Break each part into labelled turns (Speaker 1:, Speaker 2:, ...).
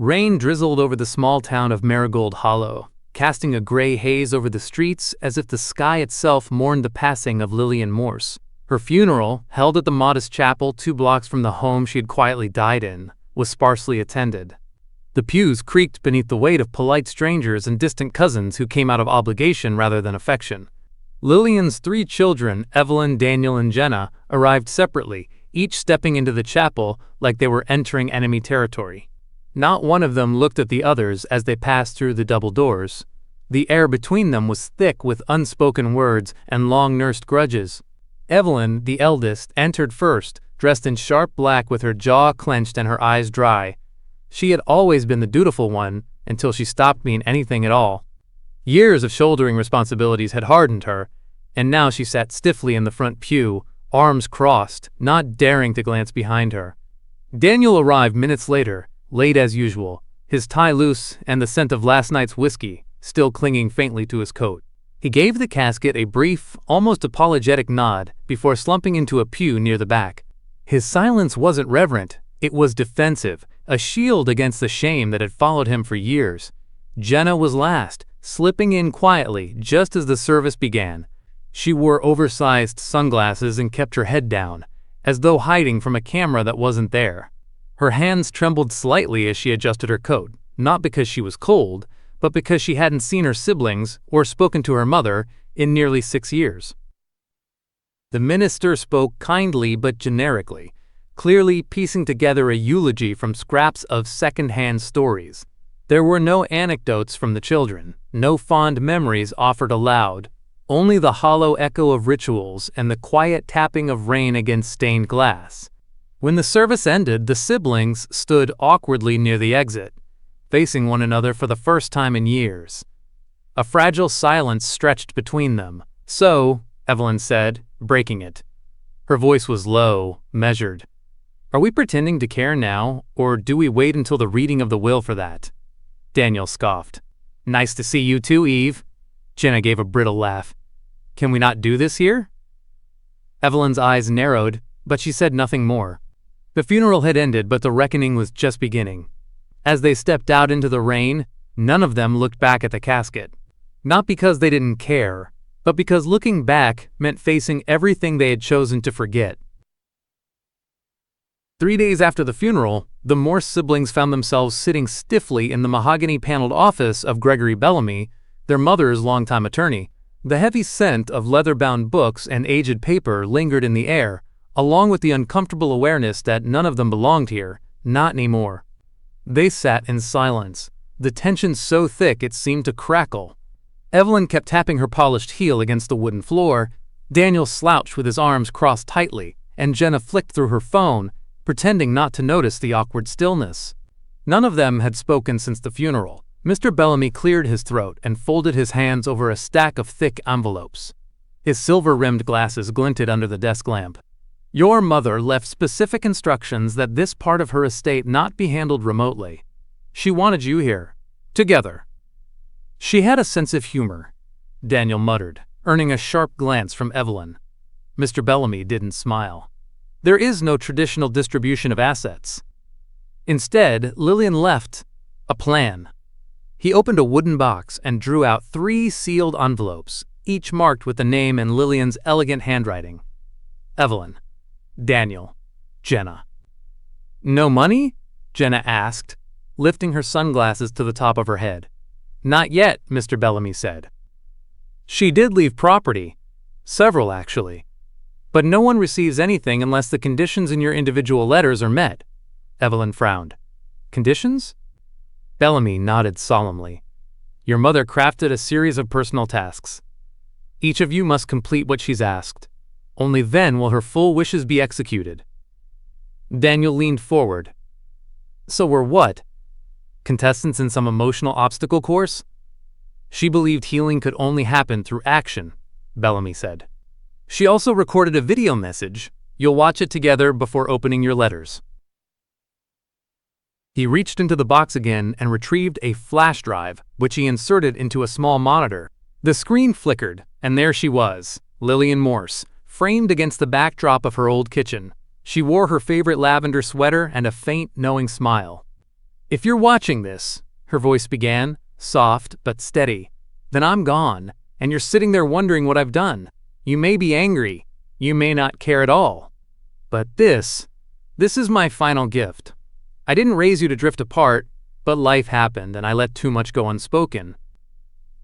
Speaker 1: Rain drizzled over the small town of Marigold Hollow, casting a gray haze over the streets as if the sky itself mourned the passing of Lillian Morse. Her funeral, held at the modest chapel 2 blocks from the home she had quietly died in, was sparsely attended. The pews creaked beneath the weight of polite strangers and distant cousins who came out of obligation rather than affection. Lillian's 3 children, Evelyn, Daniel, and Jenna, arrived separately, each stepping into the chapel like they were entering enemy territory. Not one of them looked at the others as they passed through the double doors. The air between them was thick with unspoken words and long-nursed grudges. Evelyn, the eldest, entered first, dressed in sharp black with her jaw clenched and her eyes dry. She had always been the dutiful one until she stopped being anything at all. Years of shouldering responsibilities had hardened her, and now she sat stiffly in the front pew, arms crossed, not daring to glance behind her. Daniel arrived minutes later, late as usual, his tie loose and the scent of last night's whiskey still clinging faintly to his coat. He gave the casket a brief, almost apologetic nod before slumping into a pew near the back. His silence wasn't reverent, it was defensive, a shield against the shame that had followed him for years. Jenna was last, slipping in quietly just as the service began. She wore oversized sunglasses and kept her head down, as though hiding from a camera that wasn't there. Her hands trembled slightly as she adjusted her coat, not because she was cold, but because she hadn't seen her siblings or spoken to her mother in nearly 6 years. The minister spoke kindly but generically, clearly piecing together a eulogy from scraps of second-hand stories. There were no anecdotes from the children, no fond memories offered aloud, only the hollow echo of rituals and the quiet tapping of rain against stained glass. When the service ended, the siblings stood awkwardly near the exit, facing one another for the first time in years. A fragile silence stretched between them. "So," Evelyn said, breaking it. Her voice was low, measured. "Are we pretending to care now, or do we wait until the reading of the will for that?" Daniel scoffed. "Nice to see you too, Eve." Jenna gave a brittle laugh. "Can we not do this here?" Evelyn's eyes narrowed, but she said nothing more. The funeral had ended, but the reckoning was just beginning. As they stepped out into the rain, none of them looked back at the casket. Not because they didn't care, but because looking back meant facing everything they had chosen to forget. 3 days after the funeral, the Morse siblings found themselves sitting stiffly in the mahogany-paneled office of Gregory Bellamy, their mother's longtime attorney. The heavy scent of leather-bound books and aged paper lingered in the air, along with the uncomfortable awareness that none of them belonged here, not anymore. They sat in silence, the tension so thick it seemed to crackle. Evelyn kept tapping her polished heel against the wooden floor, Daniel slouched with his arms crossed tightly, and Jenna flicked through her phone, pretending not to notice the awkward stillness. None of them had spoken since the funeral. Mr. Bellamy cleared his throat and folded his hands over a stack of thick envelopes. His silver-rimmed glasses glinted under the desk lamp. "Your mother left specific instructions that this part of her estate not be handled remotely. She wanted you here, together." "She had a sense of humor," Daniel muttered, earning a sharp glance from Evelyn. Mr. Bellamy didn't smile. "There is no traditional distribution of assets." Instead, Lillian left a plan. He opened a wooden box and drew out 3 sealed envelopes, each marked with the name in Lillian's elegant handwriting. Evelyn, Daniel, Jenna. "No money?" Jenna asked, lifting her sunglasses to the top of her head. "Not yet," Mr. Bellamy said. "She did leave property. Several, actually. But no one receives anything unless the conditions in your individual letters are met." Evelyn frowned. "Conditions?" Bellamy nodded solemnly. "Your mother crafted a series of personal tasks. Each of you must complete what she's asked. Only then will her full wishes be executed." Daniel leaned forward. "So we're what? Contestants in some emotional obstacle course?" "She believed healing could only happen through action," Bellamy said. "She also recorded a video message. You'll watch it together before opening your letters." He reached into the box again and retrieved a flash drive, which he inserted into a small monitor. The screen flickered, and there she was, Lillian Morse, framed against the backdrop of her old kitchen. She wore her favorite lavender sweater and a faint, knowing smile. If you're watching this, her voice began, soft but steady, then I'm gone, and you're sitting there wondering what I've done. You may be angry, you may not care at all. But this is my final gift. I didn't raise you to drift apart, but life happened and I let too much go unspoken.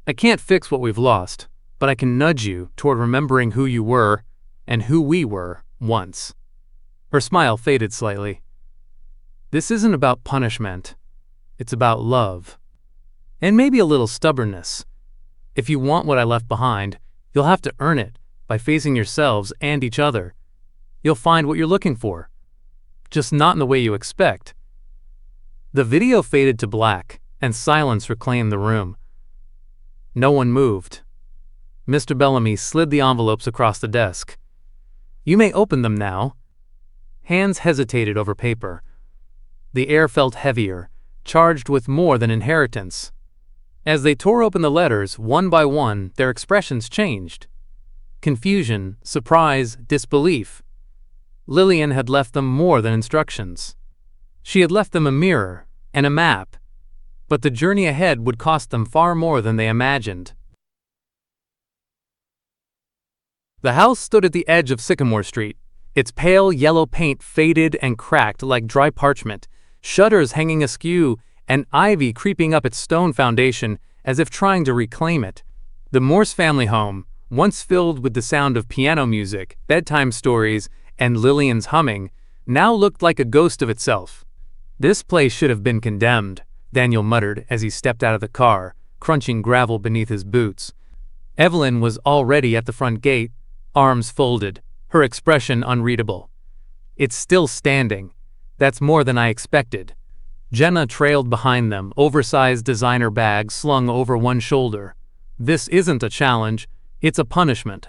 Speaker 1: I can't fix what we've lost, but I can nudge you toward remembering who you were and who we were once. Her smile faded slightly. This isn't about punishment. It's about love. And maybe a little stubbornness. If you want what I left behind, you'll have to earn it by facing yourselves and each other. You'll find what you're looking for, just not in the way you expect. The video faded to black, and silence reclaimed the room. No one moved. Mr. Bellamy slid the envelopes across the desk. You may open them now. Hands hesitated over paper. The air felt heavier, charged with more than inheritance. As they tore open the letters, one by one, their expressions changed. Confusion, surprise, disbelief. Lillian had left them more than instructions. She had left them a mirror and a map, but the journey ahead would cost them far more than they imagined. The house stood at the edge of Sycamore Street, its pale yellow paint faded and cracked like dry parchment, shutters hanging askew, and ivy creeping up its stone foundation as if trying to reclaim it. The Morse family home, once filled with the sound of piano music, bedtime stories, and Lillian's humming, now looked like a ghost of itself. This place should have been condemned, Daniel muttered as he stepped out of the car, crunching gravel beneath his boots. Evelyn was already at the front gate, arms folded, her expression unreadable. It's still standing. That's more than I expected. Jenna trailed behind them, oversized designer bag slung over one shoulder. This isn't a challenge, it's a punishment.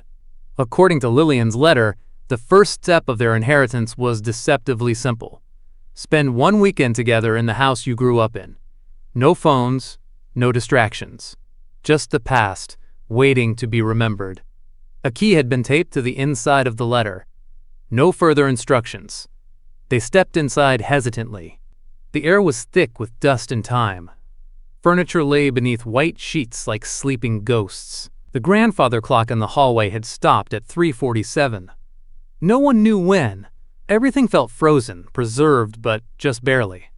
Speaker 1: According to Lillian's letter, the first step of their inheritance was deceptively simple. Spend one weekend together in the house you grew up in. No phones, no distractions. Just the past, waiting to be remembered. A key had been taped to the inside of the letter. No further instructions. They stepped inside hesitantly. The air was thick with dust and time. Furniture lay beneath white sheets like sleeping ghosts. The grandfather clock in the hallway had stopped at 3:47. No one knew when. Everything felt frozen, preserved, but just barely.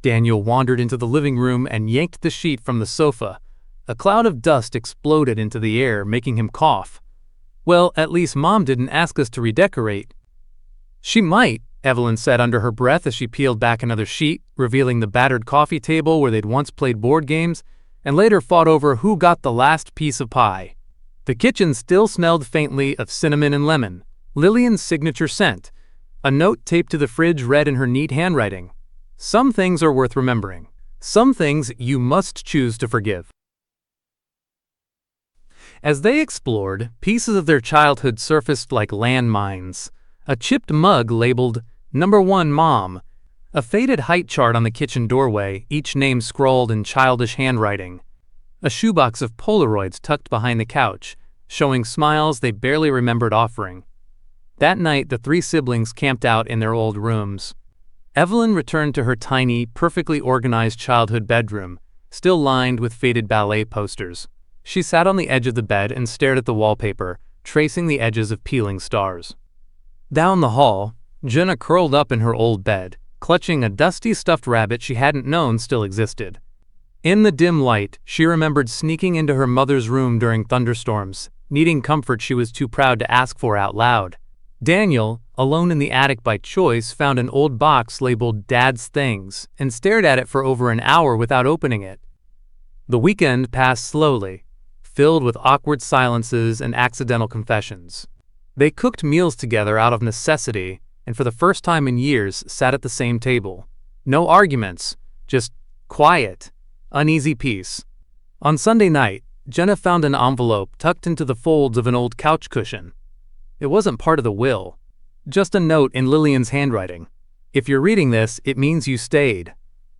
Speaker 1: Daniel wandered into the living room and yanked the sheet from the sofa. A cloud of dust exploded into the air, making him cough. Well, at least Mom didn't ask us to redecorate. She might, Evelyn said under her breath as she peeled back another sheet, revealing the battered coffee table where they'd once played board games, and later fought over who got the last piece of pie. The kitchen still smelled faintly of cinnamon and lemon, Lillian's signature scent. A note taped to the fridge read in her neat handwriting. Some things are worth remembering. Some things you must choose to forgive. As they explored, pieces of their childhood surfaced like landmines. A chipped mug labeled Number 1 Mom, a faded height chart on the kitchen doorway, each name scrawled in childish handwriting. A shoebox of Polaroids tucked behind the couch, showing smiles they barely remembered offering. That night, the three siblings camped out in their old rooms. Evelyn returned to her tiny, perfectly organized childhood bedroom, still lined with faded ballet posters. She sat on the edge of the bed and stared at the wallpaper, tracing the edges of peeling stars. Down the hall, Jenna curled up in her old bed, clutching a dusty stuffed rabbit she hadn't known still existed. In the dim light, she remembered sneaking into her mother's room during thunderstorms, needing comfort she was too proud to ask for out loud. Daniel, alone in the attic by choice, found an old box labeled Dad's Things and stared at it for over an hour without opening it. The weekend passed slowly, filled with awkward silences and accidental confessions. They cooked meals together out of necessity and for the first time in years sat at the same table. No arguments, just quiet, uneasy peace. On Sunday night, Jenna found an envelope tucked into the folds of an old couch cushion. It wasn't part of the will, just a note in Lillian's handwriting. If you're reading this, it means you stayed.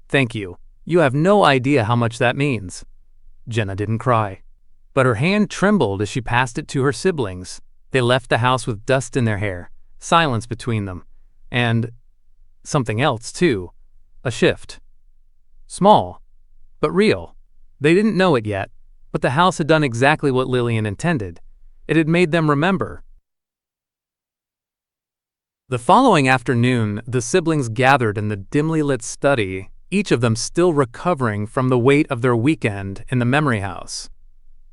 Speaker 1: Thank you. You have no idea how much that means. Jenna didn't cry, but her hand trembled as she passed it to her siblings. They left the house with dust in their hair, silence between them, and something else too, a shift. Small, but real. They didn't know it yet, but the house had done exactly what Lillian intended. It had made them remember. The following afternoon, the siblings gathered in the dimly lit study, each of them still recovering from the weight of their weekend in the memory house.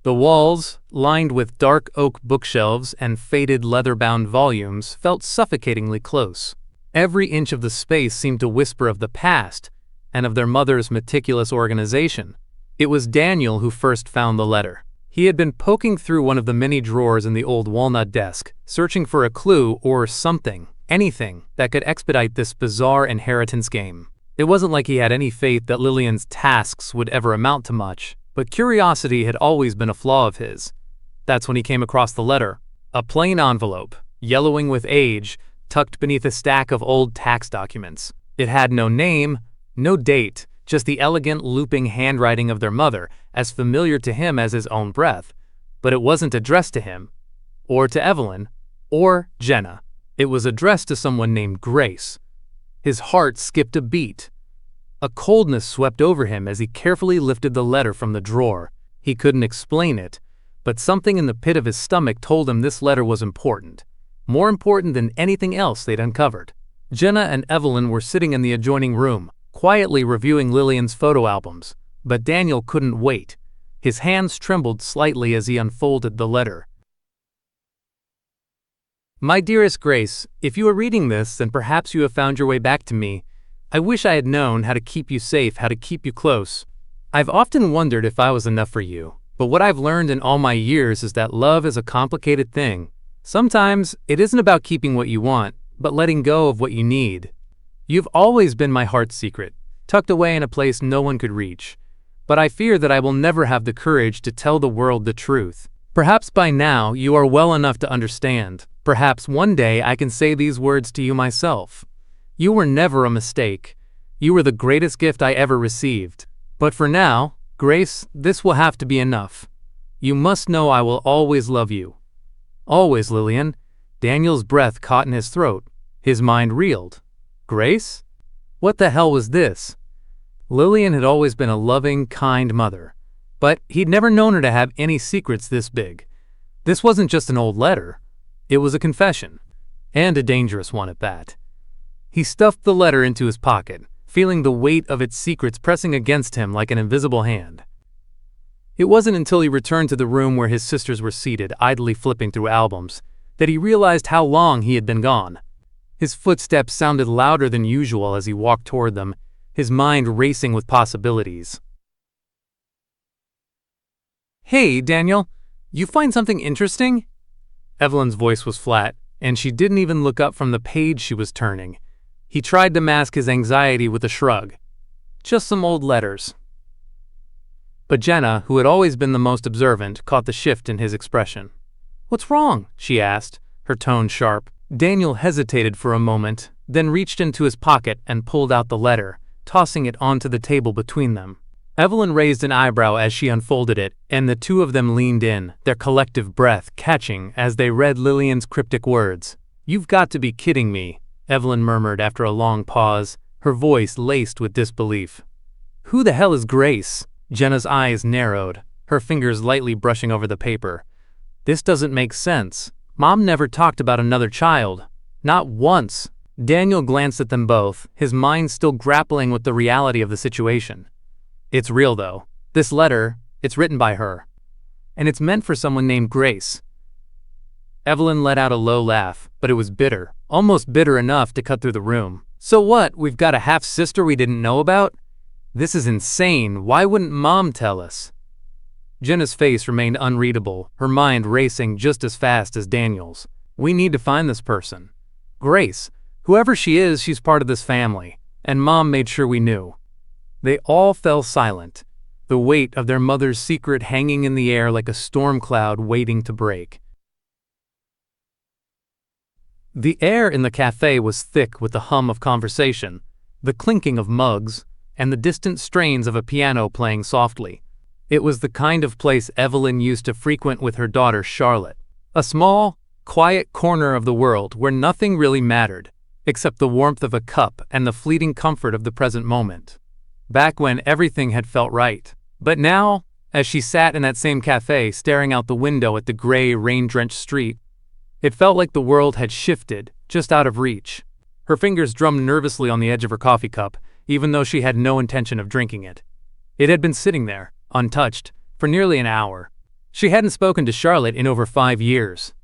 Speaker 1: The walls, lined with dark oak bookshelves and faded leather-bound volumes, felt suffocatingly close. Every inch of the space seemed to whisper of the past and of their mother's meticulous organization. It was Daniel who first found the letter. He had been poking through one of the many drawers in the old walnut desk, searching for a clue or something, anything, that could expedite this bizarre inheritance game. It wasn't like he had any faith that Lillian's tasks would ever amount to much, but curiosity had always been a flaw of his. That's when he came across the letter. A plain envelope, yellowing with age, tucked beneath a stack of old tax documents. It had no name, no date, just the elegant looping handwriting of their mother, as familiar to him as his own breath. But it wasn't addressed to him, or to Evelyn, or Jenna. It was addressed to someone named Grace. His heart skipped a beat. A coldness swept over him as he carefully lifted the letter from the drawer. He couldn't explain it, but something in the pit of his stomach told him this letter was important. More important than anything else they'd uncovered. Jenna and Evelyn were sitting in the adjoining room, quietly reviewing Lillian's photo albums, but Daniel couldn't wait. His hands trembled slightly as he unfolded the letter. My dearest Grace, if you are reading this and perhaps you have found your way back to me, I wish I had known how to keep you safe, how to keep you close. I've often wondered if I was enough for you, but what I've learned in all my years is that love is a complicated thing. Sometimes it isn't about keeping what you want, but letting go of what you need. You've always been my heart's secret, tucked away in a place no one could reach. But I fear that I will never have the courage to tell the world the truth. Perhaps by now you are well enough to understand. Perhaps one day I can say these words to you myself. You were never a mistake. You were the greatest gift I ever received. But for now, Grace, this will have to be enough. You must know I will always love you. Always, Lillian. Daniel's breath caught in his throat. His mind reeled. Grace? What the hell was this? Lillian had always been a loving, kind mother, but he'd never known her to have any secrets this big. This wasn't just an old letter. It was a confession, and a dangerous one at that. He stuffed the letter into his pocket, feeling the weight of its secrets pressing against him like an invisible hand. It wasn't until he returned to the room where his sisters were seated, idly flipping through albums, that he realized how long he had been gone. His footsteps sounded louder than usual as he walked toward them, his mind racing with possibilities. Hey, Daniel, you find something interesting? Evelyn's voice was flat, and she didn't even look up from the page she was turning. He tried to mask his anxiety with a shrug. Just some old letters. But Jenna, who had always been the most observant, caught the shift in his expression. What's wrong? She asked, her tone sharp. Daniel hesitated for a moment, then reached into his pocket and pulled out the letter, tossing it onto the table between them. Evelyn raised an eyebrow as she unfolded it, and the two of them leaned in, their collective breath catching as they read Lillian's cryptic words. You've got to be kidding me, Evelyn murmured after a long pause, her voice laced with disbelief. Who the hell is Grace? Jenna's eyes narrowed, her fingers lightly brushing over the paper. This doesn't make sense. Mom never talked about another child. Not once. Daniel glanced at them both, his mind still grappling with the reality of the situation. It's real, though. This letter, it's written by her. And it's meant for someone named Grace. Evelyn let out a low laugh, but it was bitter, almost bitter enough to cut through the room. So what, we've got a half-sister we didn't know about? This is insane. Why wouldn't Mom tell us? Jenna's face remained unreadable, her mind racing just as fast as Daniel's. We need to find this person. Grace. Whoever she is, she's part of this family. And Mom made sure we knew. They all fell silent, the weight of their mother's secret hanging in the air like a storm cloud waiting to break. The air in the cafe was thick with the hum of conversation, the clinking of mugs, and the distant strains of a piano playing softly. It was the kind of place Evelyn used to frequent with her daughter Charlotte. A small, quiet corner of the world where nothing really mattered, except the warmth of a cup and the fleeting comfort of the present moment. back when everything had felt right. But now, as she sat in that same cafe staring out the window at the gray, rain-drenched street, it felt like the world had shifted, just out of reach. Her fingers drummed nervously on the edge of her coffee cup, even though she had no intention of drinking it. It had been sitting there, untouched, for nearly an hour. She hadn't spoken to Charlotte in over 5 years.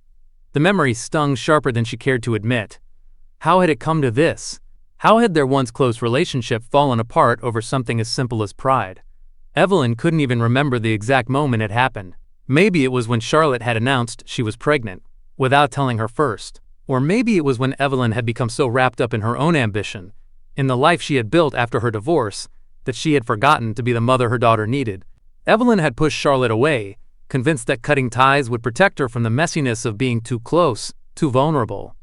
Speaker 1: The memory stung sharper than she cared to admit. How had it come to this? How had their once close relationship fallen apart over something as simple as pride? Evelyn couldn't even remember the exact moment it happened. Maybe it was when Charlotte had announced she was pregnant, without telling her first. Or maybe it was when Evelyn had become so wrapped up in her own ambition, in the life she had built after her divorce, that she had forgotten to be the mother her daughter needed. Evelyn had pushed Charlotte away, convinced that cutting ties would protect her from the messiness of being too close, too vulnerable.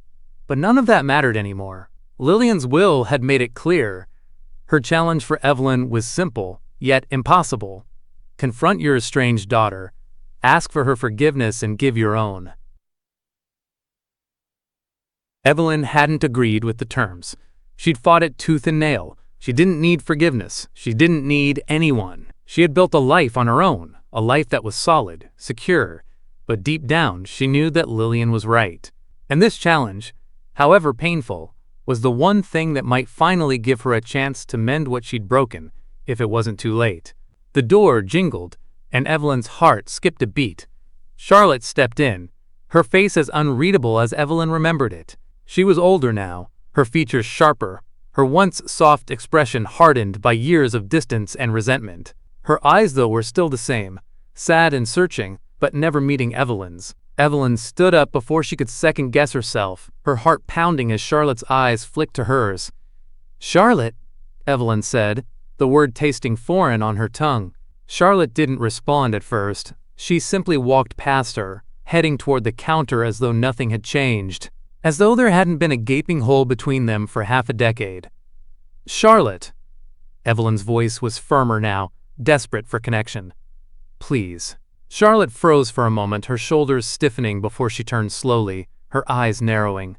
Speaker 1: But none of that mattered anymore. Lillian's will had made it clear. Her challenge for Evelyn was simple, yet impossible. Confront your estranged daughter, ask for her forgiveness, and give your own. Evelyn hadn't agreed with the terms. She'd fought it tooth and nail. She didn't need forgiveness. She didn't need anyone. She had built a life on her own, a life that was solid, secure. But deep down, she knew that Lillian was right. And this challenge, however painful, was the one thing that might finally give her a chance to mend what she'd broken, if it wasn't too late. The door jingled, and Evelyn's heart skipped a beat. Charlotte stepped in, her face as unreadable as Evelyn remembered it. She was older now, her features sharper, her once soft expression hardened by years of distance and resentment. Her eyes, though, were still the same, sad and searching, but never meeting Evelyn's. Evelyn stood up before she could second-guess herself, her heart pounding as Charlotte's eyes flicked to hers. "Charlotte," Evelyn said, the word tasting foreign on her tongue. Charlotte didn't respond at first. She simply walked past her, heading toward the counter as though nothing had changed, as though there hadn't been a gaping hole between them for half a decade. "Charlotte." Evelyn's voice was firmer now, desperate for connection. "Please." Charlotte froze for a moment, her shoulders stiffening before she turned slowly, her eyes narrowing.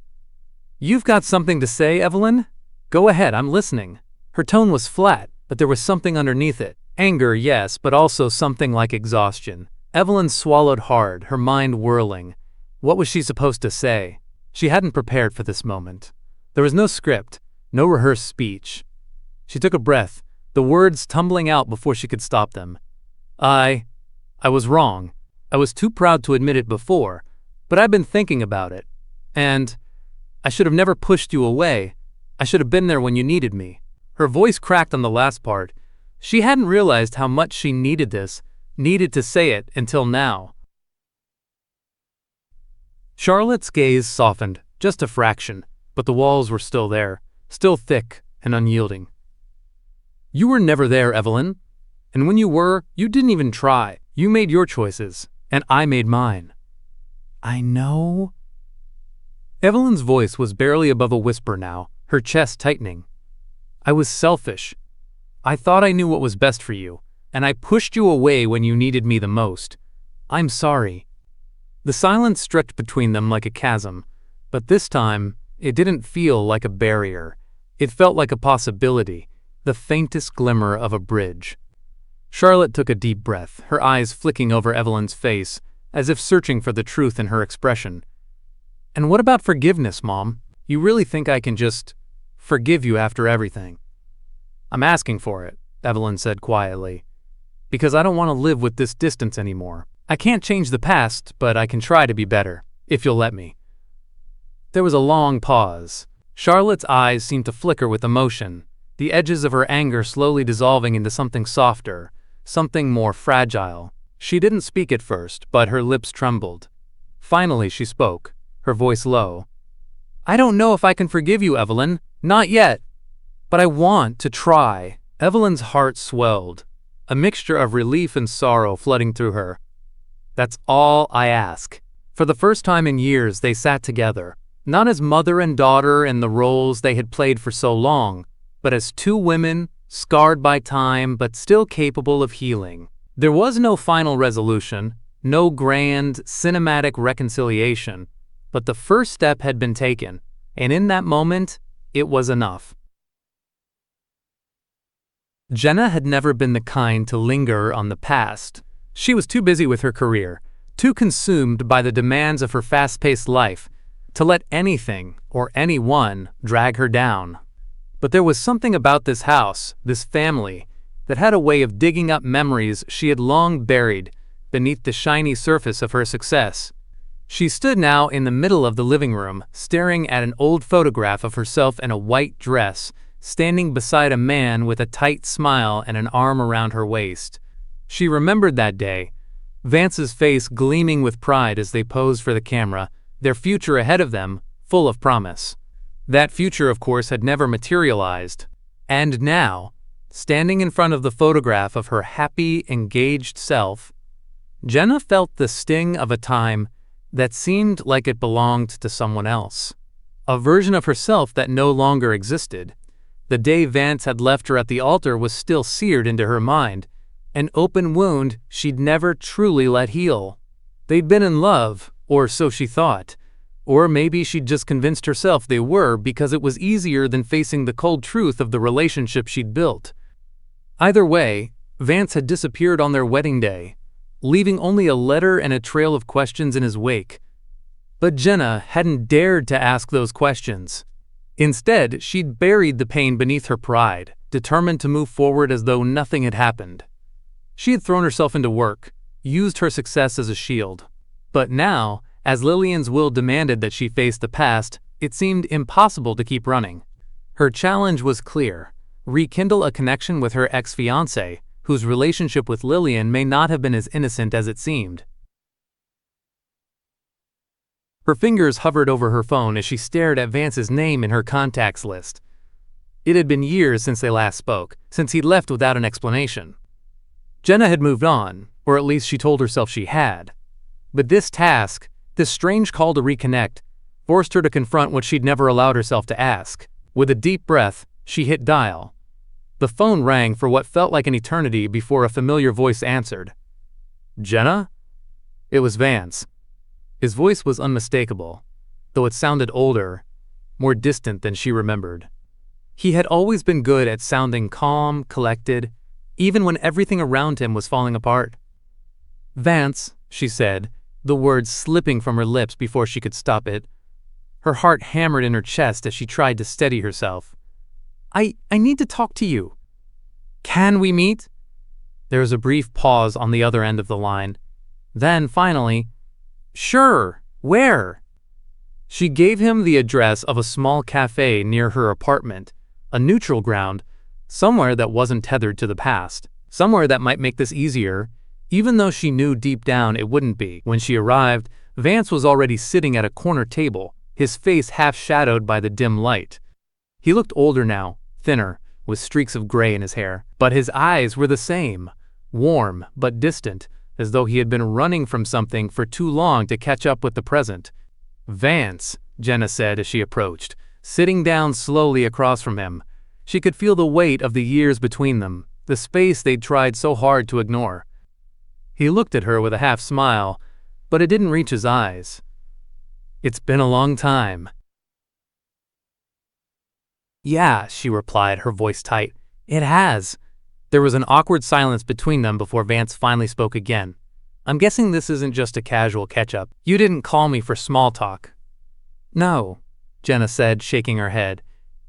Speaker 1: "You've got something to say, Evelyn? Go ahead, I'm listening." Her tone was flat, but there was something underneath it. Anger, yes, but also something like exhaustion. Evelyn swallowed hard, her mind whirling. What was she supposed to say? She hadn't prepared for this moment. There was no script, no rehearsed speech. She took a breath, the words tumbling out before she could stop them. I was wrong. I was too proud to admit it before, but I've been thinking about it. And I should have never pushed you away. I should have been there when you needed me." Her voice cracked on the last part. She hadn't realized how much she needed this, needed to say it until now. Charlotte's gaze softened, just a fraction, but the walls were still there, still thick and unyielding. "You were never there, Evelyn. And when you were, you didn't even try. You made your choices, and I made mine." "I know." Evelyn's voice was barely above a whisper now, her chest tightening. "I was selfish. I thought I knew what was best for you, and I pushed you away when you needed me the most. I'm sorry." The silence stretched between them like a chasm, but this time, it didn't feel like a barrier. It felt like a possibility, the faintest glimmer of a bridge. Charlotte took a deep breath, her eyes flicking over Evelyn's face, as if searching for the truth in her expression. "And what about forgiveness, Mom? You really think I can just forgive you after everything?" "I'm asking for it," Evelyn said quietly, "because I don't want to live with this distance anymore. I can't change the past, but I can try to be better, if you'll let me." There was a long pause. Charlotte's eyes seemed to flicker with emotion, the edges of her anger slowly dissolving into something softer, something more fragile. She didn't speak at first, but her lips trembled. Finally she spoke, her voice low. "I don't know if I can forgive you, Evelyn. Not yet. But I want to try." Evelyn's heart swelled, a mixture of relief and sorrow flooding through her. "That's all I ask." For the first time in years they sat together, not as mother and daughter in the roles they had played for so long, but as two women, scarred by time but still capable of healing. There was no final resolution, no grand, cinematic reconciliation, but the first step had been taken, and in that moment, it was enough. Jenna had never been the kind to linger on the past. She was too busy with her career, too consumed by the demands of her fast-paced life, to let anything or anyone drag her down. But there was something about this house, this family, that had a way of digging up memories she had long buried beneath the shiny surface of her success. She stood now in the middle of the living room, staring at an old photograph of herself in a white dress, standing beside a man with a tight smile and an arm around her waist. She remembered that day, Vance's face gleaming with pride as they posed for the camera, their future ahead of them, full of promise. That future, of course, had never materialized. And now, standing in front of the photograph of her happy, engaged self, Jenna felt the sting of a time that seemed like it belonged to someone else. A version of herself that no longer existed. The day Vance had left her at the altar was still seared into her mind, an open wound she'd never truly let heal. They'd been in love, or so she thought. Or maybe she'd just convinced herself they were because it was easier than facing the cold truth of the relationship she'd built. Either way, Vance had disappeared on their wedding day, leaving only a letter and a trail of questions in his wake. But Jenna hadn't dared to ask those questions. Instead, she'd buried the pain beneath her pride, determined to move forward as though nothing had happened. She had thrown herself into work, used her success as a shield. But now, as Lillian's will demanded that she face the past, it seemed impossible to keep running. Her challenge was clear: rekindle a connection with her ex-fiancé, whose relationship with Lillian may not have been as innocent as it seemed. Her fingers hovered over her phone as she stared at Vance's name in her contacts list. It had been years since they last spoke, since he'd left without an explanation. Jenna had moved on, or at least she told herself she had. But this task, this strange call to reconnect, forced her to confront what she'd never allowed herself to ask. With a deep breath, she hit dial. The phone rang for what felt like an eternity before a familiar voice answered. "Jenna?" It was Vance. His voice was unmistakable, though it sounded older, more distant than she remembered. He had always been good at sounding calm, collected, even when everything around him was falling apart. "Vance," she said, the words slipping from her lips before she could stop it. Her heart hammered in her chest as she tried to steady herself. I need to talk to you." "Can we meet?" There was a brief pause on the other end of the line. Then, finally, "Sure, where?" She gave him the address of a small cafe near her apartment, a neutral ground, somewhere that wasn't tethered to the past, somewhere that might make this easier, even though she knew deep down it wouldn't be. When she arrived, Vance was already sitting at a corner table, his face half shadowed by the dim light. He looked older now, thinner, with streaks of gray in his hair, but his eyes were the same, warm but distant, as though he had been running from something for too long to catch up with the present. "Vance," Jenna said as she approached, sitting down slowly across from him. She could feel the weight of the years between them, the space they'd tried so hard to ignore. He looked at her with a half smile, but it didn't reach his eyes. "It's been a long time." "Yeah," she replied, her voice tight. "It has." There was an awkward silence between them before Vance finally spoke again. "I'm guessing this isn't just a casual catch-up. You didn't call me for small talk." "No," Jenna said, shaking her head.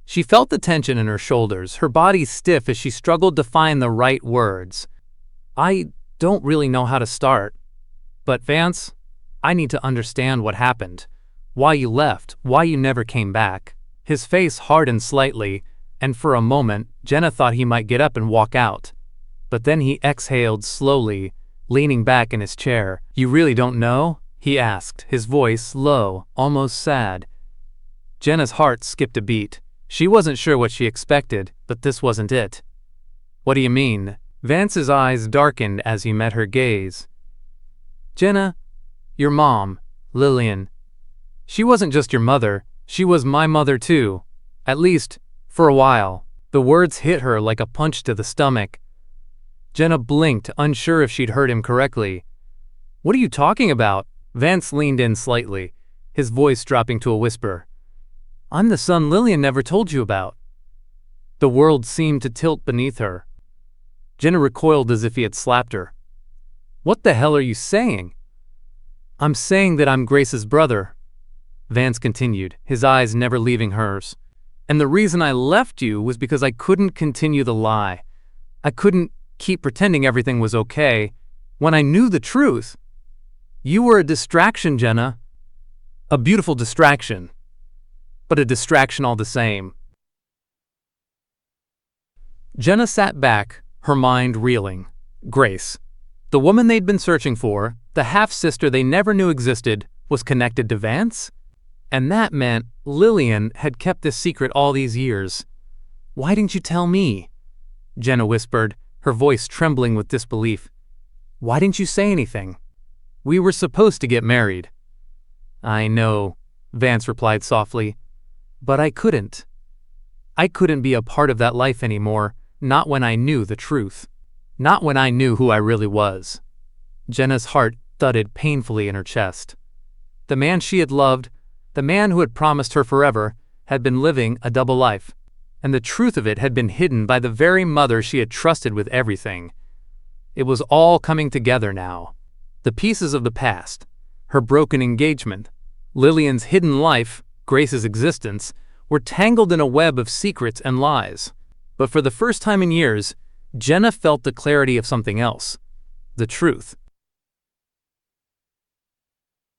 Speaker 1: She felt the tension in her shoulders, her body stiff as she struggled to find the right words. "I don't really know how to start. But Vance, I need to understand what happened. Why you left, why you never came back." His face hardened slightly, and for a moment, Jenna thought he might get up and walk out. But then he exhaled slowly, leaning back in his chair. "You really don't know?" he asked, his voice low, almost sad. Jenna's heart skipped a beat. She wasn't sure what she expected, but this wasn't it. "What do you mean?" Vance's eyes darkened as he met her gaze. "Jenna, your mom, Lillian. She wasn't just your mother, she was my mother too. At least, for a while." The words hit her like a punch to the stomach. Jenna blinked, unsure if she'd heard him correctly. "What are you talking about?" Vance leaned in slightly, his voice dropping to a whisper. "I'm the son Lillian never told you about." The world seemed to tilt beneath her. Jenna recoiled as if he had slapped her. "What the hell are you saying?" "I'm saying that I'm Grace's brother," Vance continued, his eyes never leaving hers. "And the reason I left you was because I couldn't continue the lie. I couldn't keep pretending everything was okay when I knew the truth. You were a distraction, Jenna. A beautiful distraction, but a distraction all the same." Jenna sat back, her mind reeling. Grace, the woman they'd been searching for, the half-sister they never knew existed, was connected to Vance? And that meant Lillian had kept this secret all these years. "Why didn't you tell me?" Jenna whispered, her voice trembling with disbelief. "Why didn't you say anything? We were supposed to get married." "I know," Vance replied softly, "but I couldn't. I couldn't be a part of that life anymore, not when I knew the truth. Not when I knew who I really was." Jenna's heart thudded painfully in her chest. The man she had loved, the man who had promised her forever, had been living a double life, and the truth of it had been hidden by the very mother she had trusted with everything. It was all coming together now. The pieces of the past, her broken engagement, Lillian's hidden life, Grace's existence, were tangled in a web of secrets and lies. But for the first time in years, Jenna felt the clarity of something else, the truth.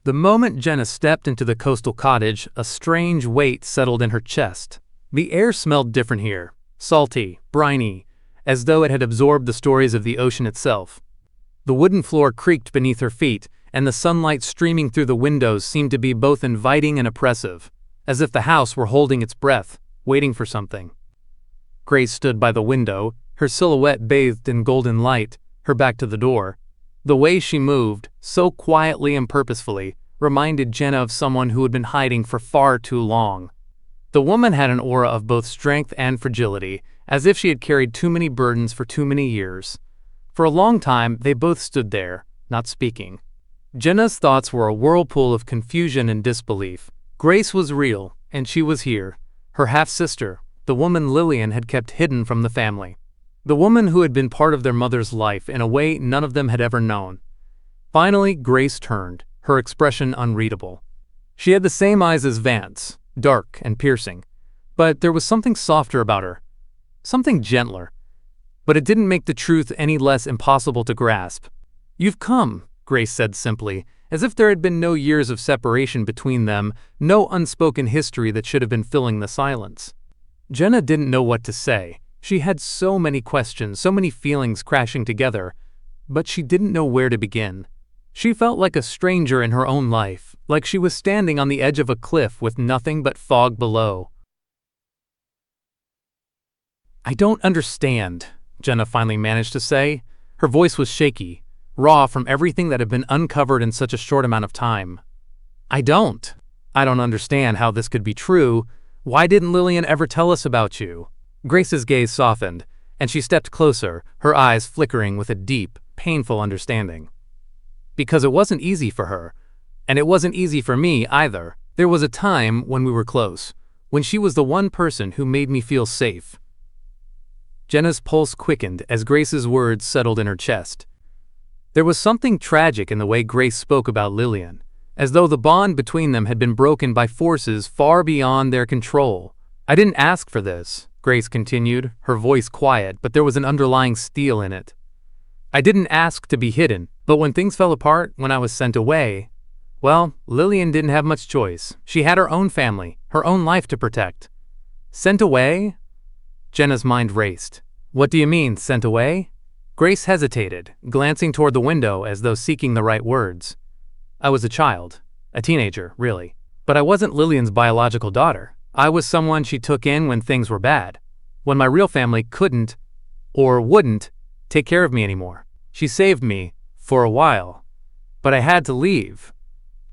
Speaker 1: The moment Jenna stepped into the coastal cottage, a strange weight settled in her chest. The air smelled different here, salty, briny, as though it had absorbed the stories of the ocean itself. The wooden floor creaked beneath her feet, and the sunlight streaming through the windows seemed to be both inviting and oppressive, as if the house were holding its breath, waiting for something. Grace stood by the window, her silhouette bathed in golden light, her back to the door. The way she moved, so quietly and purposefully, reminded Jenna of someone who had been hiding for far too long. The woman had an aura of both strength and fragility, as if she had carried too many burdens for too many years. For a long time, they both stood there, not speaking. Jenna's thoughts were a whirlpool of confusion and disbelief. Grace was real, and she was here, her half-sister, the woman Lillian had kept hidden from the family. The woman who had been part of their mother's life in a way none of them had ever known. Finally, Grace turned, her expression unreadable. She had the same eyes as Vance, dark and piercing, but there was something softer about her, something gentler. But it didn't make the truth any less impossible to grasp. "You've come," Grace said simply, as if there had been no years of separation between them, no unspoken history that should have been filling the silence. Jenna didn't know what to say. She had so many questions, so many feelings crashing together, but she didn't know where to begin. She felt like a stranger in her own life, like she was standing on the edge of a cliff with nothing but fog below. "I don't understand," Jenna finally managed to say. Her voice was shaky, raw from everything that had been uncovered in such a short amount of time. I don't understand how this could be true. Why didn't Lillian ever tell us about you?" Grace's gaze softened, and she stepped closer, her eyes flickering with a deep, painful understanding. "Because it wasn't easy for her, and it wasn't easy for me either. There was a time when we were close, when she was the one person who made me feel safe." Jenna's pulse quickened as Grace's words settled in her chest. There was something tragic in the way Grace spoke about Lillian, as though the bond between them had been broken by forces far beyond their control. "I didn't ask for this," Grace continued, her voice quiet, but there was an underlying steel in it. "I didn't ask to be hidden, but when things fell apart, when I was sent away, well, Lillian didn't have much choice. She had her own family, her own life to protect." "Sent away?" Jenna's mind raced. "What do you mean, sent away?" Grace hesitated, glancing toward the window as though seeking the right words. "I was a child, a teenager, really. But I wasn't Lillian's biological daughter. I was someone she took in when things were bad, when my real family couldn't, or wouldn't, take care of me anymore. She saved me, for a while. But I had to leave."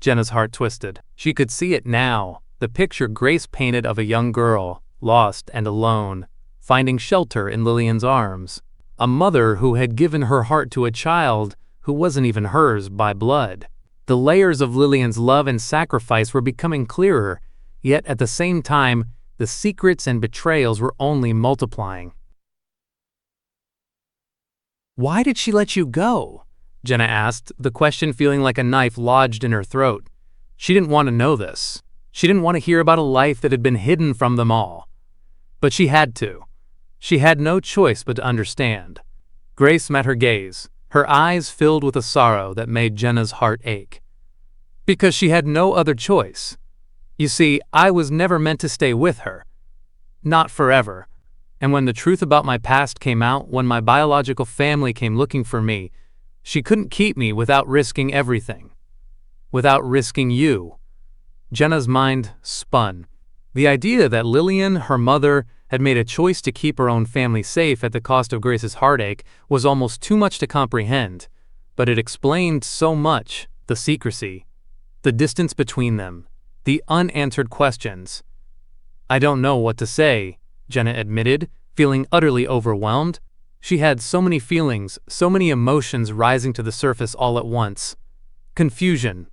Speaker 1: Jenna's heart twisted. She could see it now, the picture Grace painted of a young girl, lost and alone, finding shelter in Lillian's arms. A mother who had given her heart to a child who wasn't even hers by blood. The layers of Lillian's love and sacrifice were becoming clearer, yet at the same time, the secrets and betrayals were only multiplying. "Why did she let you go?" Jenna asked, the question feeling like a knife lodged in her throat. She didn't want to know this. She didn't want to hear about a life that had been hidden from them all. But she had to. She had no choice but to understand. Grace met her gaze, her eyes filled with a sorrow that made Jenna's heart ache. Because she had no other choice. You see, I was never meant to stay with her. Not forever. And when the truth about my past came out, when my biological family came looking for me, she couldn't keep me without risking everything. Without risking you. Jenna's mind spun. The idea that Lillian, her mother, had made a choice to keep her own family safe at the cost of Grace's heartache was almost too much to comprehend. But it explained so much: the secrecy, the distance between them, the unanswered questions. "I don't know what to say," Jenna admitted, feeling utterly overwhelmed. She had so many feelings, so many emotions rising to the surface all at once. Confusion,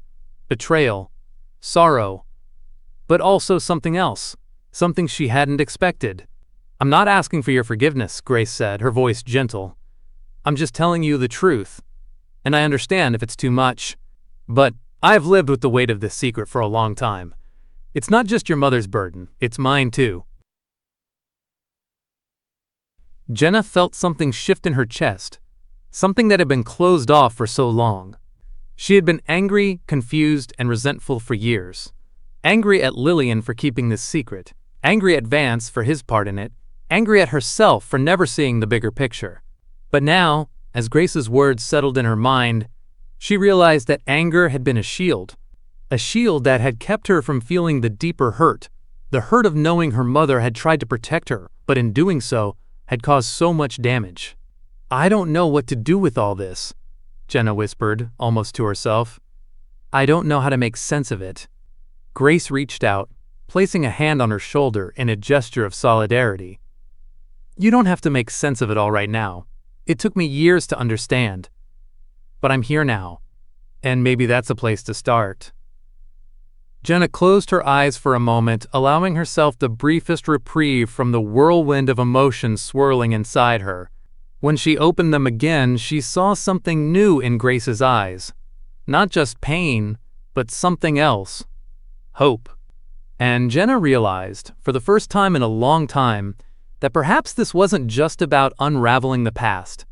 Speaker 1: betrayal, sorrow, but also something else, something she hadn't expected. "I'm not asking for your forgiveness," Grace said, her voice gentle. "I'm just telling you the truth, and I understand if it's too much. But I've lived with the weight of this secret for a long time. It's not just your mother's burden, it's mine too." Jenna felt something shift in her chest, something that had been closed off for so long. She had been angry, confused, and resentful for years. Angry at Lillian for keeping this secret, angry at Vance for his part in it, angry at herself for never seeing the bigger picture. But now, as Grace's words settled in her mind, she realized that anger had been a shield that had kept her from feeling the deeper hurt, the hurt of knowing her mother had tried to protect her, but in doing so, had caused so much damage. "I don't know what to do with all this," Jenna whispered, almost to herself. "I don't know how to make sense of it." Grace reached out, placing a hand on her shoulder in a gesture of solidarity. "You don't have to make sense of it all right now. It took me years to understand. But I'm here now, and maybe that's a place to start." Jenna closed her eyes for a moment, allowing herself the briefest reprieve from the whirlwind of emotions swirling inside her. When she opened them again, she saw something new in Grace's eyes. Not just pain, but something else. Hope. And Jenna realized, for the first time in a long time, that perhaps this wasn't just about unraveling the past.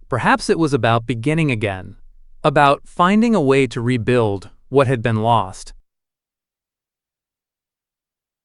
Speaker 1: Perhaps it was about beginning again. About finding a way to rebuild what had been lost.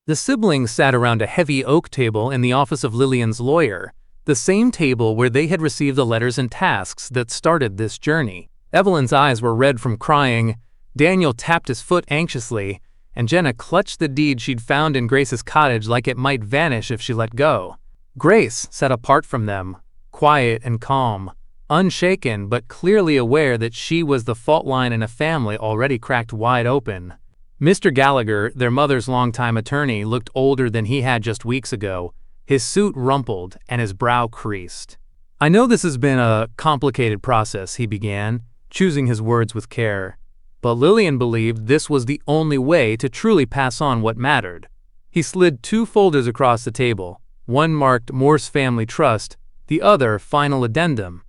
Speaker 1: The siblings sat around a heavy oak table in the office of Lillian's lawyer, the same table where they had received the letters and tasks that started this journey. Evelyn's eyes were red from crying, Daniel tapped his foot anxiously, and Jenna clutched the deed she'd found in Grace's cottage like it might vanish if she let go. Grace sat apart from them, quiet and calm, unshaken but clearly aware that she was the fault line in a family already cracked wide open. Mr. Gallagher, their mother's longtime attorney, looked older than he had just weeks ago, his suit rumpled and his brow creased. "I know this has been a complicated process," he began, choosing his words with care. But Lillian believed this was the only way to truly pass on what mattered. He slid 2 folders across the table, one marked Morse Family Trust, the other Final Addendum.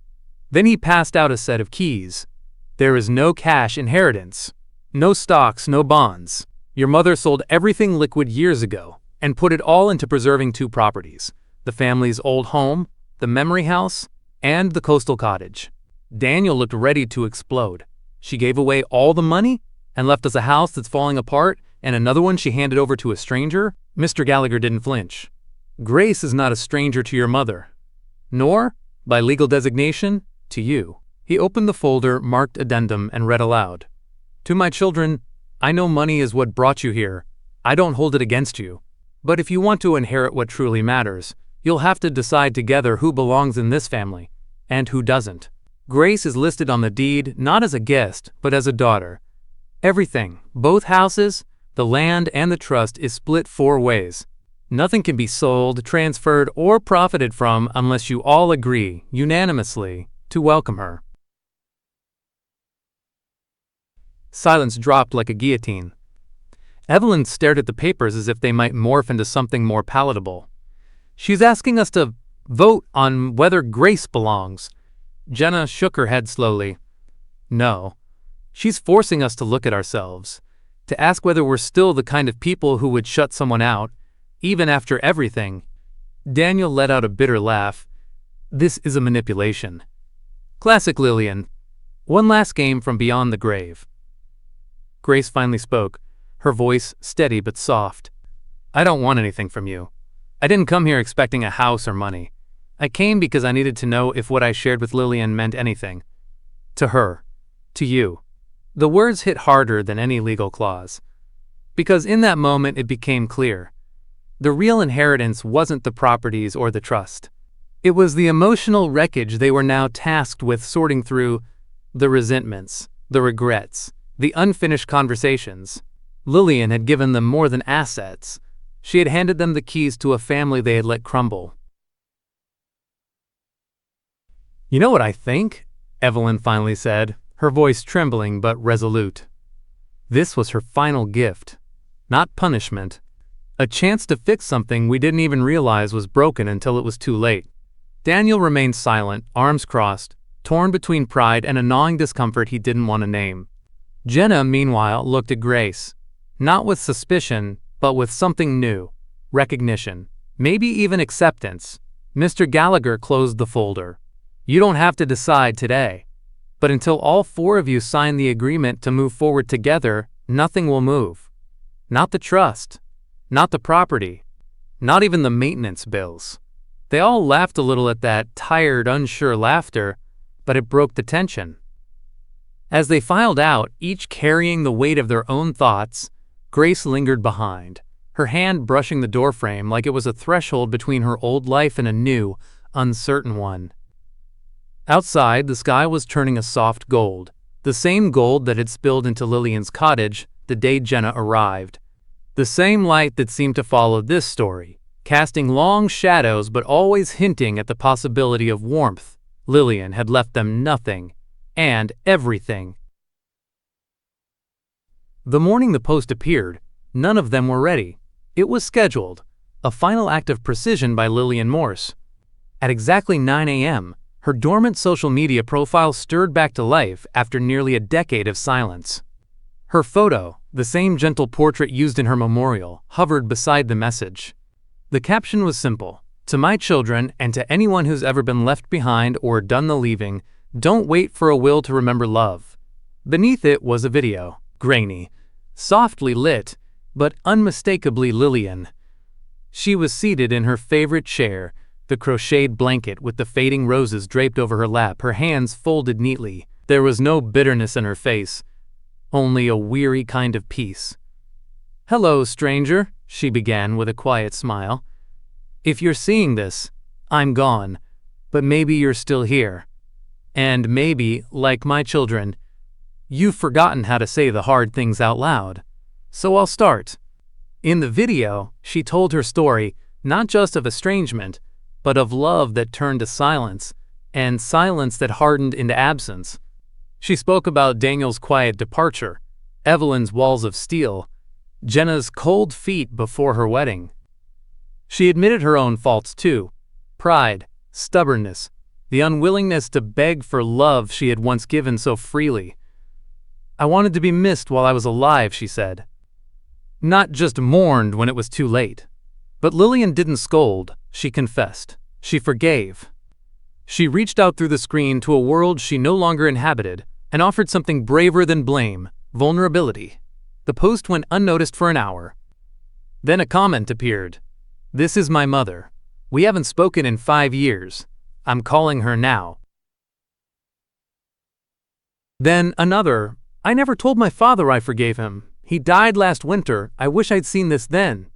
Speaker 1: Then he passed out a set of keys. "There is no cash inheritance. No stocks, no bonds. Your mother sold everything liquid years ago and put it all into preserving 2 properties, the family's old home, the memory house, and the coastal cottage." Daniel looked ready to explode. "She gave away all the money and left us a house that's falling apart and another one she handed over to a stranger?" Mr. Gallagher didn't flinch. "Grace is not a stranger to your mother, nor, by legal designation, to you." He opened the folder marked Addendum and read aloud. "To my children, I know money is what brought you here. I don't hold it against you. But if you want to inherit what truly matters, you'll have to decide together who belongs in this family and who doesn't. Grace is listed on the deed not as a guest, but as a daughter. Everything, both houses, the land, and the trust is split 4 ways. Nothing can be sold, transferred, or profited from unless you all agree, unanimously, to welcome her." Silence dropped like a guillotine. Evelyn stared at the papers as if they might morph into something more palatable. "She's asking us to vote on whether Grace belongs. Jenna shook her head slowly. No. She's forcing us to look at ourselves, to ask whether we're still the kind of people who would shut someone out, even after everything. Daniel let out a bitter laugh. This is a manipulation. Classic Lillian. One last game from beyond the grave. Grace finally spoke, her voice steady but soft. I don't want anything from you. I didn't come here expecting a house or money. I came because I needed to know if what I shared with Lillian meant anything. To her. To you. The words hit harder than any legal clause. Because in that moment it became clear. The real inheritance wasn't the properties or the trust. It was the emotional wreckage they were now tasked with sorting through, the resentments, the regrets, the unfinished conversations. Lillian had given them more than assets. She had handed them the keys to a family they had let crumble. You know what I think? Evelyn finally said, her voice trembling but resolute. This was her final gift. Not punishment. A chance to fix something we didn't even realize was broken until it was too late. Daniel remained silent, arms crossed, torn between pride and a gnawing discomfort he didn't want to name. Jenna, meanwhile, looked at Grace. Not with suspicion, but with something new. Recognition. Maybe even acceptance. Mr. Gallagher closed the folder. You don't have to decide today. But until all four of you sign the agreement to move forward together, nothing will move. Not the trust. Not the property. Not even the maintenance bills. They all laughed a little at that tired, unsure laughter, but it broke the tension. As they filed out, each carrying the weight of their own thoughts, Grace lingered behind, her hand brushing the doorframe like it was a threshold between her old life and a new, uncertain one. Outside, the sky was turning a soft gold, the same gold that had spilled into Lillian's cottage the day Jenna arrived. The same light that seemed to follow this story, casting long shadows but always hinting at the possibility of warmth. Lillian had left them nothing, and everything. The morning the post appeared, none of them were ready. It was scheduled, a final act of precision by Lillian Morse. At exactly 9 a.m., her dormant social media profile stirred back to life after nearly a decade of silence. Her photo, the same gentle portrait used in her memorial, hovered beside the message. The caption was simple. To my children and to anyone who's ever been left behind or done the leaving, don't wait for a will to remember love. Beneath it was a video, grainy, softly lit, but unmistakably Lillian. She was seated in her favorite chair, the crocheted blanket with the fading roses draped over her lap, her hands folded neatly. There was no bitterness in her face, only a weary kind of peace. Hello, stranger, she began with a quiet smile. If you're seeing this, I'm gone, but maybe you're still here. And maybe, like my children, you've forgotten how to say the hard things out loud. So I'll start. In the video, she told her story, not just of estrangement, but of love that turned to silence, and silence that hardened into absence. She spoke about Daniel's quiet departure, Evelyn's walls of steel, Jenna's cold feet before her wedding. She admitted her own faults too: pride, stubbornness, the unwillingness to beg for love she had once given so freely. I wanted to be missed while I was alive, she said. Not just mourned when it was too late. But Lillian didn't scold, she confessed. She forgave. She reached out through the screen to a world she no longer inhabited and offered something braver than blame: vulnerability. The post went unnoticed for an hour. Then a comment appeared. This is my mother. We haven't spoken in 5 years. I'm calling her now. Then another. I never told my father I forgave him. He died last winter. I wish I'd seen this then.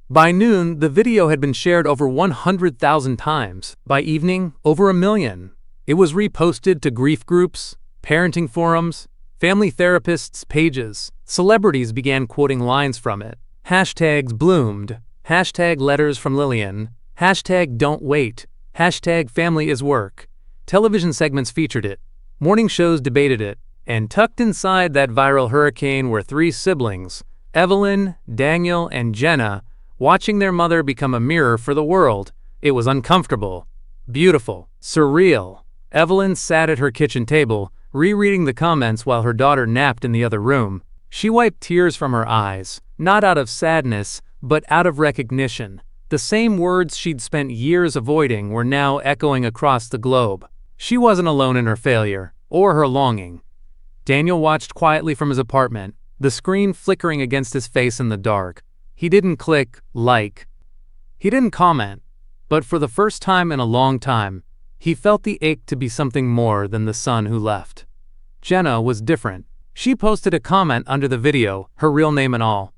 Speaker 1: By noon, the video had been shared over 100,000 times. By evening, over 1 million. It was reposted to grief groups, parenting forums, family therapists' pages. Celebrities began quoting lines from it. Hashtags bloomed. Hashtag letters from Lillian. Hashtag don't wait. Hashtag family is work. Television segments featured it. Morning shows debated it. And tucked inside that viral hurricane were 3 siblings, Evelyn, Daniel, and Jenna, watching their mother become a mirror for the world. It was uncomfortable, beautiful, surreal, Evelyn sat at her kitchen table, rereading the comments while her daughter napped in the other room. She wiped tears from her eyes, not out of sadness, but out of recognition. The same words she'd spent years avoiding were now echoing across the globe. She wasn't alone in her failure, or her longing. Daniel watched quietly from his apartment, the screen flickering against his face in the dark. He didn't click like. He didn't comment. But for the first time in a long time, he felt the ache to be something more than the son who left. Jenna was different. She posted a comment under the video, her real name and all.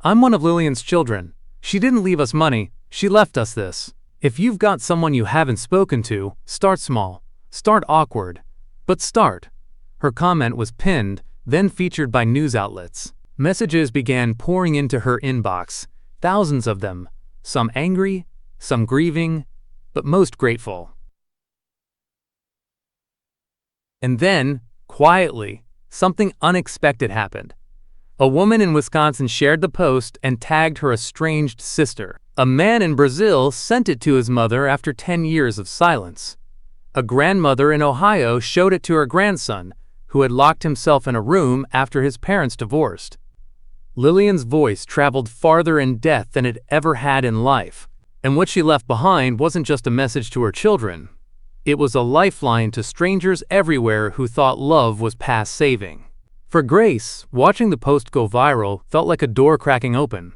Speaker 1: "I'm one of Lillian's children. She didn't leave us money, she left us this. If you've got someone you haven't spoken to, start small. Start awkward. But start." Her comment was pinned, then featured by news outlets. Messages began pouring into her inbox, thousands of them, some angry, some grieving, but most grateful. And then, quietly, something unexpected happened. A woman in Wisconsin shared the post and tagged her estranged sister. A man in Brazil sent it to his mother after 10 years of silence. A grandmother in Ohio showed it to her grandson, who had locked himself in a room after his parents divorced. Lillian's voice traveled farther in death than it ever had in life, and what she left behind wasn't just a message to her children. It was a lifeline to strangers everywhere who thought love was past saving. For Grace, watching the post go viral felt like a door cracking open.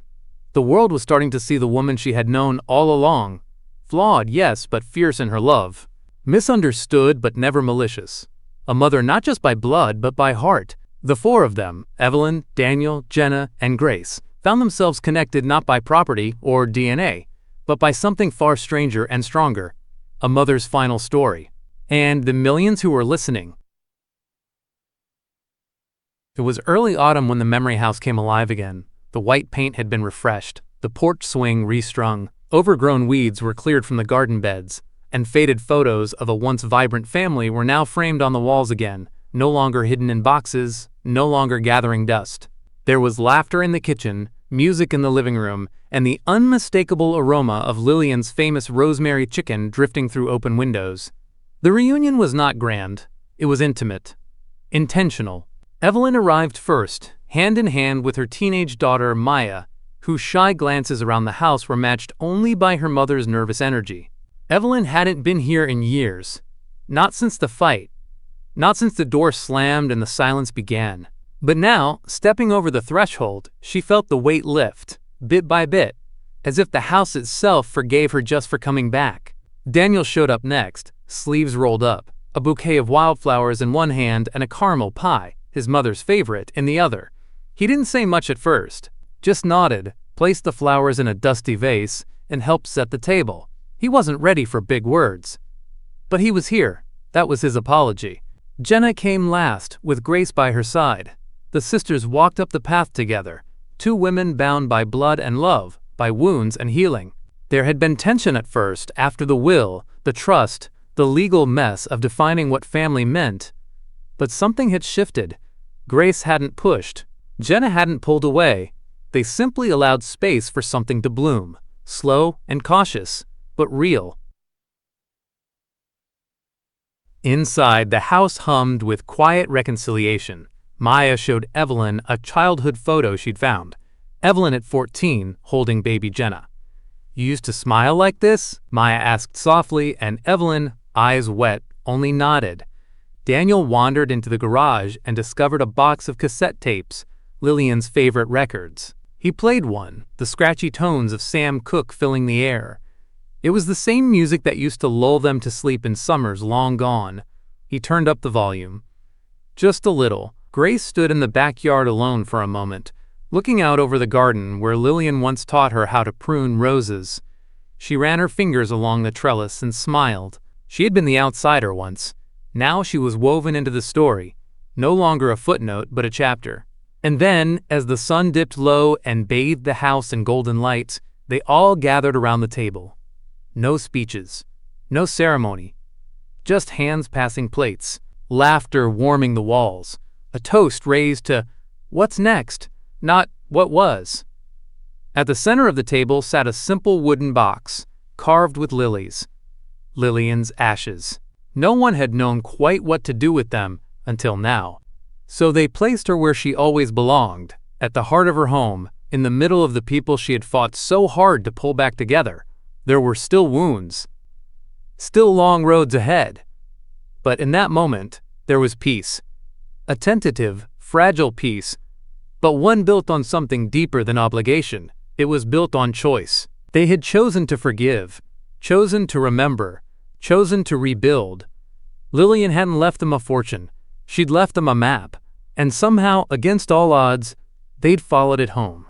Speaker 1: The world was starting to see the woman she had known all along. Flawed, yes, but fierce in her love. Misunderstood, but never malicious. A mother not just by blood, but by heart. The four of them, Evelyn, Daniel, Jenna, and Grace, found themselves connected not by property or DNA, but by something far stranger and stronger. A mother's final story. And the millions who were listening. It was early autumn when the memory house came alive again. The white paint had been refreshed, the porch swing restrung, overgrown weeds were cleared from the garden beds, and faded photos of a once vibrant family were now framed on the walls again, no longer hidden in boxes, no longer gathering dust. There was laughter in the kitchen, music in the living room, and the unmistakable aroma of Lillian's famous rosemary chicken drifting through open windows. The reunion was not grand, it was intimate, intentional. Evelyn arrived first, hand in hand with her teenage daughter Maya, whose shy glances around the house were matched only by her mother's nervous energy. Evelyn hadn't been here in years. Not since the fight. Not since the door slammed and the silence began. But now, stepping over the threshold, she felt the weight lift, bit by bit, as if the house itself forgave her just for coming back. Daniel showed up next, sleeves rolled up, a bouquet of wildflowers in one hand and a caramel pie, his mother's favorite, in the other. He didn't say much at first, just nodded, placed the flowers in a dusty vase, and helped set the table. He wasn't ready for big words. But he was here. That was his apology. Jenna came last, with Grace by her side. The sisters walked up the path together, two women bound by blood and love, by wounds and healing. There had been tension at first, after the will, the trust, the legal mess of defining what family meant. But something had shifted. Grace hadn't pushed. Jenna hadn't pulled away. They simply allowed space for something to bloom, slow and cautious, but real. Inside, the house hummed with quiet reconciliation. Maya showed Evelyn a childhood photo she'd found. Evelyn at 14, holding baby Jenna. "You used to smile like this?" Maya asked softly, and Evelyn, eyes wet, only nodded. Daniel wandered into the garage and discovered a box of cassette tapes, Lillian's favorite records. He played one, the scratchy tones of Sam Cooke filling the air. It was the same music that used to lull them to sleep in summers long gone. He turned up the volume. Just a little. Grace stood in the backyard alone for a moment, looking out over the garden where Lillian once taught her how to prune roses. She ran her fingers along the trellis and smiled. She had been the outsider once. Now she was woven into the story, no longer a footnote but a chapter. And then, as the sun dipped low and bathed the house in golden light, they all gathered around the table. No speeches, no ceremony, just hands passing plates, laughter warming the walls, a toast raised to "what's next?" not "what was?" At the center of the table sat a simple wooden box, carved with lilies. Lillian's ashes. No one had known quite what to do with them until now. So they placed her where she always belonged, at the heart of her home, in the middle of the people she had fought so hard to pull back together. There were still wounds, still long roads ahead. But in that moment, there was peace. A tentative, fragile peace, but one built on something deeper than obligation. It was built on choice. They had chosen to forgive, chosen to remember, chosen to rebuild. Lillian hadn't left them a fortune. She'd left them a map. And somehow, against all odds, they'd followed it home.